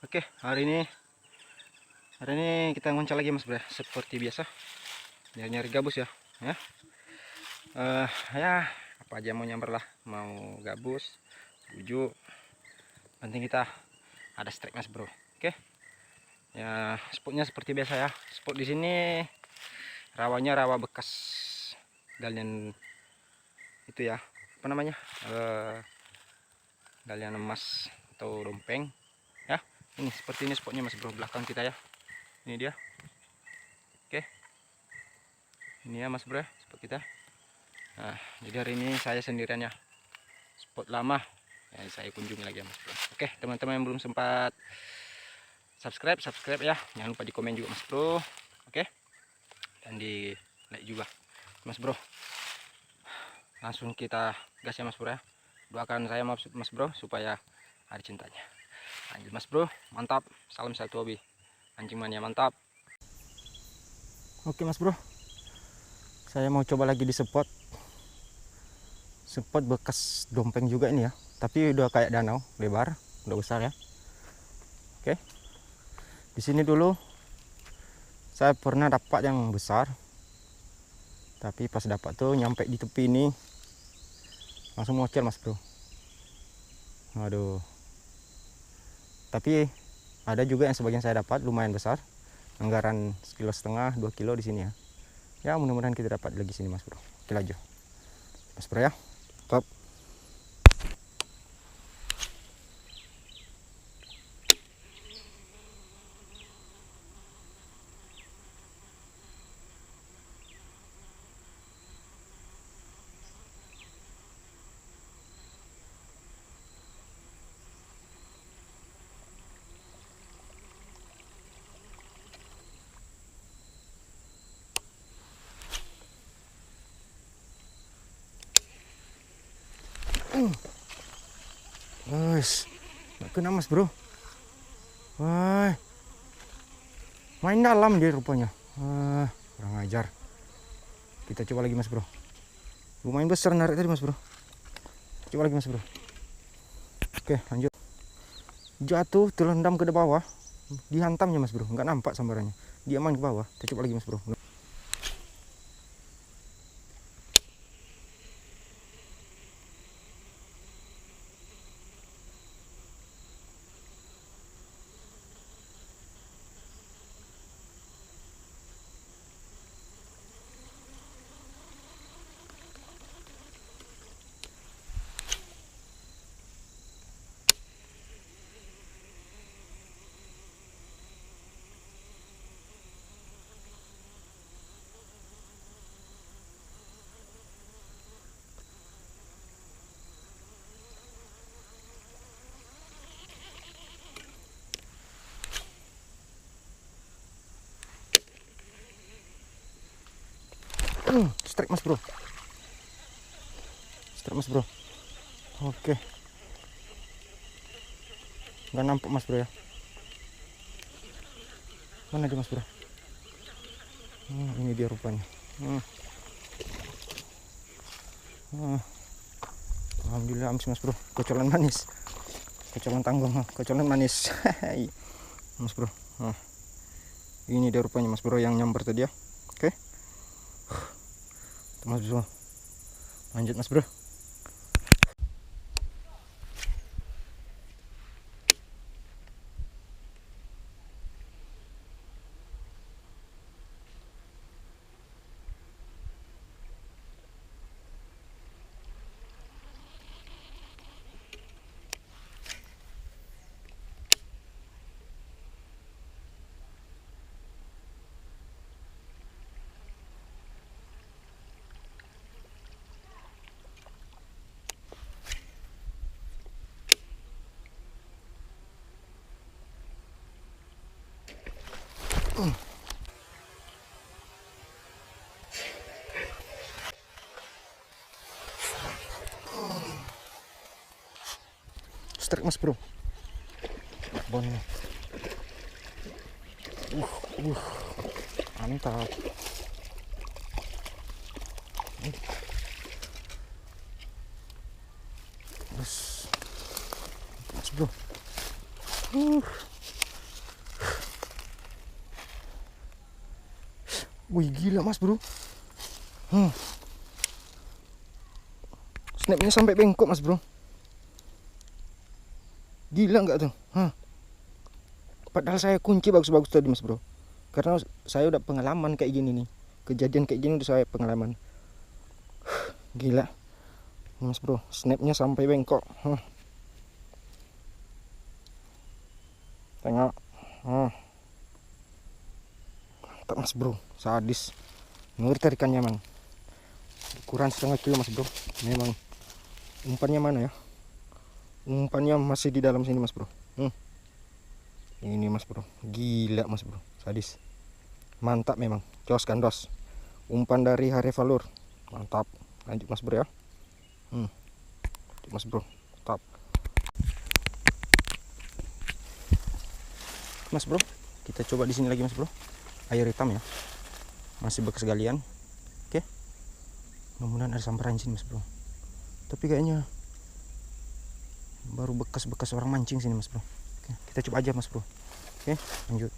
Oke, hari ini kita ngoncal lagi Mas Bro, seperti biasa. Nyari gabus ya. Ya, apa aja mau nyamper lah, mau gabus, bujuk. Penting kita ada strike Mas Bro. Oke. Ya, spotnya seperti biasa ya. Spot di sini rawanya rawa bekas galian itu ya. Apa namanya? Galian emas atau dompeng. Ya, ini seperti ini spotnya Mas Bro, belakang kita ya. Ini dia. Oke. Ini ya Mas Bro, spot kita. Nah, jadi hari ini saya sendirian ya. Spot lama yang saya kunjungi lagi ya Mas Bro. Oke, teman-teman yang belum sempat subscribe ya. Jangan lupa di komen juga Mas Bro. Oke. Dan di like juga Mas Bro. Langsung kita gas ya Mas Bro ya. Doakan saya Mas Bro supaya ada cintanya. Lanjut Mas Bro, mantap. Salam satu hobi. Anjing mania mantap. Oke Mas Bro. Saya mau coba lagi di spot bekas dompeng juga ini ya, tapi udah kayak danau lebar, udah besar ya. Oke, di sini dulu saya pernah dapat yang besar, tapi pas dapat tuh nyampe di tepi ini langsung mocel Mas Bro. Aduh, tapi ada juga yang sebagian saya dapat lumayan besar, anggaran 1,5 kilo 2 kilo di sini ya. Ya mudah-mudahan kita dapat lagi sini Mas Bro. Oke lanjut Mas Bro ya. Top. Wes, nggak kena Mas Bro. Wah, main dalam dia rupanya. Kurang ajar. Kita coba lagi Mas Bro. Lumayan besar narik tadi Mas Bro. Coba lagi Mas Bro. Oke lanjut. Jatuh terendam ke bawah. Dihantamnya Mas Bro. Nggak nampak sambarannya. Dia main ke bawah. Kita coba lagi Mas Bro. Strike Mas Bro. Strike Mas Bro. Oke. Nggak nampak Mas Bro ya. Mana dia Mas Bro? Ini dia rupanya. Alhamdulillah amis Mas Bro. Kocolan manis. Kocolan tanggung, kocolan manis. Mas Bro. Ini dia rupanya Mas Bro yang nyamper tadi ya. Oke. Mas Bro. Lanjut Mas Bro. Strike Mas Bro. Bon. Mantap. Mas Bro. Wih gila mas bro. Snapnya sampai bengkok mas bro. Gila nggak tuh? Padahal saya kunci bagus-bagus tadi mas bro. Karena saya udah pengalaman kayak gini nih. Kejadian kayak gini udah saya pengalaman. Gila mas bro, snapnya sampai bengkok. Tengok. Mantap mas bro, sadis. Ngeri tarikannya mang. Ukuran setengah kilo mas bro. Memang umpannya mana ya? Umpannya masih di dalam sini mas bro. Ini mas bro, gila mas bro, sadis. Mantap memang, jos gandos. Umpan dari Harevalur, mantap. Lanjut mas bro ya. Mas bro, mantap. Mas bro, kita coba di sini lagi mas bro. Air hitam ya, masih bekas galian. Oke, mudah-mudahan ada sambaran sini mas bro. Tapi kayaknya baru bekas-bekas orang mancing sini mas bro. Oke, kita coba aja mas bro. Oke, lanjut.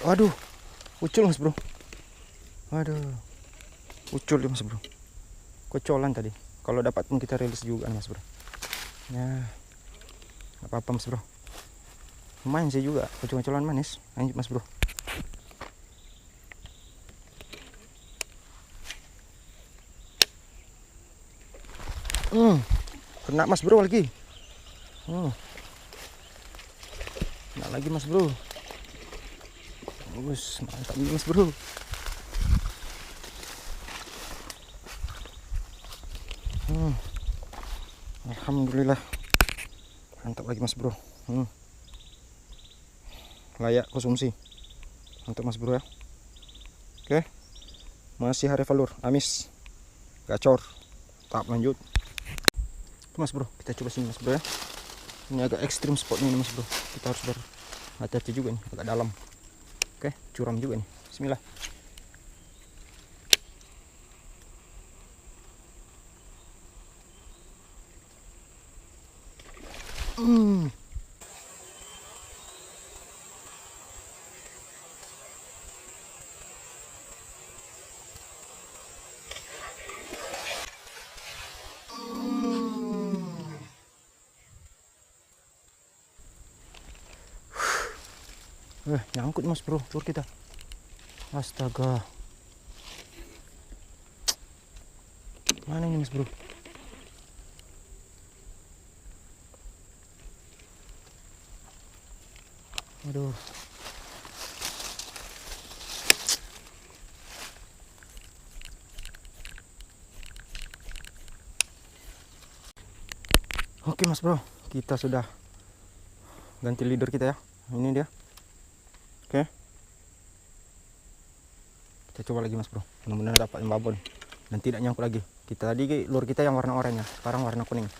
Waduh, ucul mas bro. Waduh, ucul ya mas bro. Kocolan tadi. Kalau dapat pun kita rilis juga mas bro. Ya, nggak apa-apa mas bro. Lumayan sih juga, kocol-kocolan manis. Lanjut mas bro. Kena mas bro lagi. Kena lagi mas bro. Bagus, mantap mas bro. Alhamdulillah, mantap lagi mas bro. Layak konsumsi, mantap mas bro ya. Oke, masih Harevalur Amis gacor. Tahap lanjut. Oke mas bro, kita coba sini mas bro ya. Ini agak ekstrim spotnya ini mas bro. Kita harus berhati-hati juga nih, agak dalam. Oke, curam juga nih. Bismillah. Nyangkut mas bro, cur kita. Astaga. Mana ini mas bro? Aduh. Oke mas bro, kita sudah ganti leader kita ya. Ini dia. Oke, kita coba lagi mas bro. Mudah-mudahan dapat yang babon dan tidak nyangkut lagi. Kita tadi lure kita yang warna oranye, sekarang warna kuning.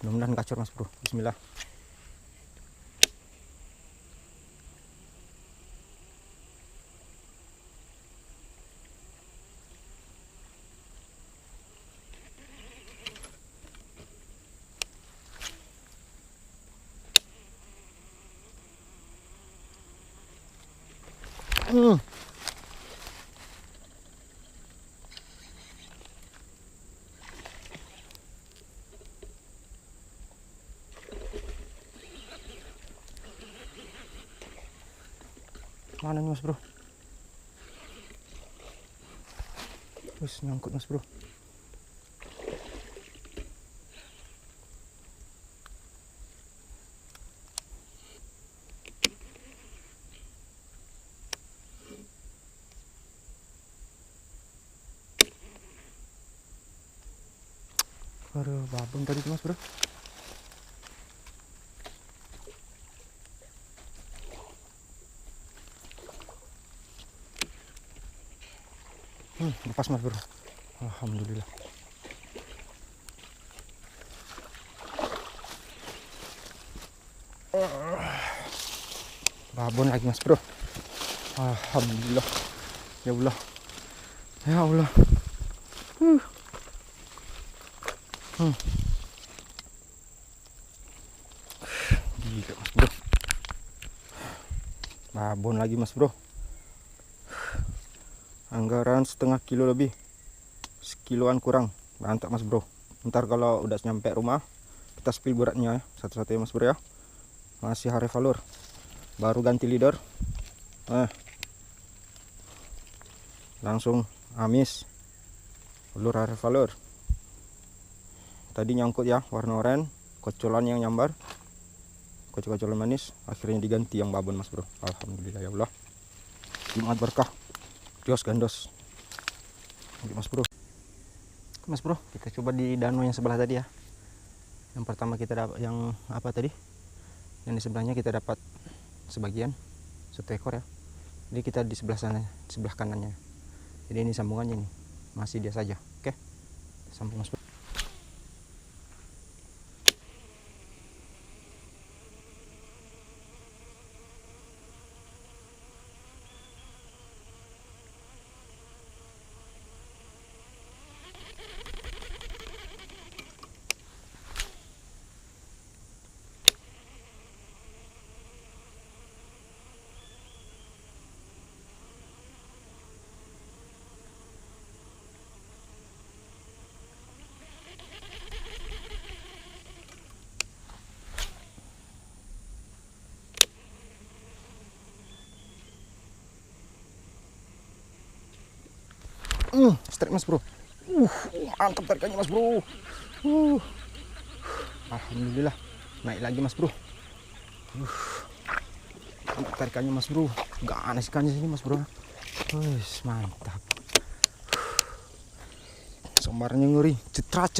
Mudah-mudahan gacor mas bro. Bismillah. Mana nih mas bro? Terus nyangkut mas bro. Aduh, babon tadi tuh mas bro. Lepas mas bro, alhamdulillah. Babon lagi mas bro, alhamdulillah. Ya Allah, ya Allah. Gila mas bro, babon lagi mas bro. Anggaran setengah kilo lebih, sekiloan kurang. Mantap mas bro. Ntar kalau udah nyampe rumah kita spill beratnya ya, satu-satu ya mas bro ya. Masih hari valur, baru ganti leader, langsung amis ulur hari valur. Tadi nyangkut ya warna oranye, kocolan yang nyambar, kocol-kocolan manis, akhirnya diganti yang babon mas bro. Alhamdulillah ya Allah, Jumat berkah, jos gandos. Oke mas bro, mas bro, kita coba di danau yang sebelah tadi ya. Yang pertama kita dapat yang apa tadi, yang di sebelahnya kita dapat sebagian, 1 ekor ya. Jadi kita di sebelah sana, sebelah kanannya. Jadi ini sambungannya nih, masih dia saja. Oke, sambung mas bro. Strike mas bro. Mantap tarikannya mas bro. Alhamdulillah, naik lagi mas bro. Mantap tarikannya mas bro. Ganas ikannya sini mas bro. Mantap. Sambarnya ngeri, cetrat.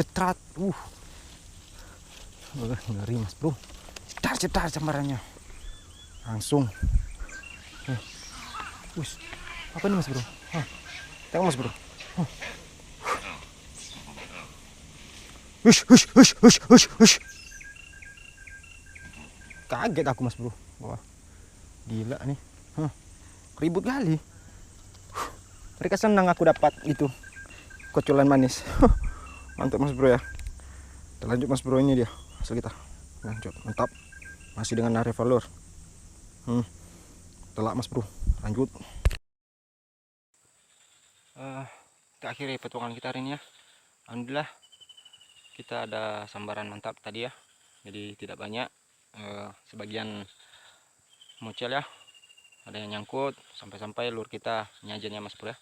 Ngeri mas bro. Cetar sambarannya. Langsung. Apa nih mas bro? Tengok mas bro. Hush. Kaget aku mas bro. Wah, gila nih. Ribut kali. Mereka senang aku dapat itu kocolan manis. Mantap mas bro ya. Kita lanjut mas bro, ini dia hasil kita. Lanjut, mantap. Masih dengan area valor. Telak mas bro. Lanjut. Kita akhiri petualangan kita hari ini ya. Alhamdulillah kita ada sambaran mantap tadi ya. Jadi tidak banyak, sebagian mucel ya, ada yang nyangkut sampai lur kita nyajennya mas bro ya.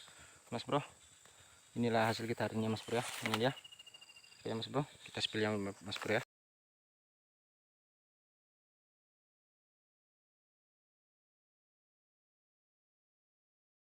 Mas bro, inilah hasil kita hari ini mas bro ya. Ini dia. Oke mas bro, kita spill yang mas bro ya.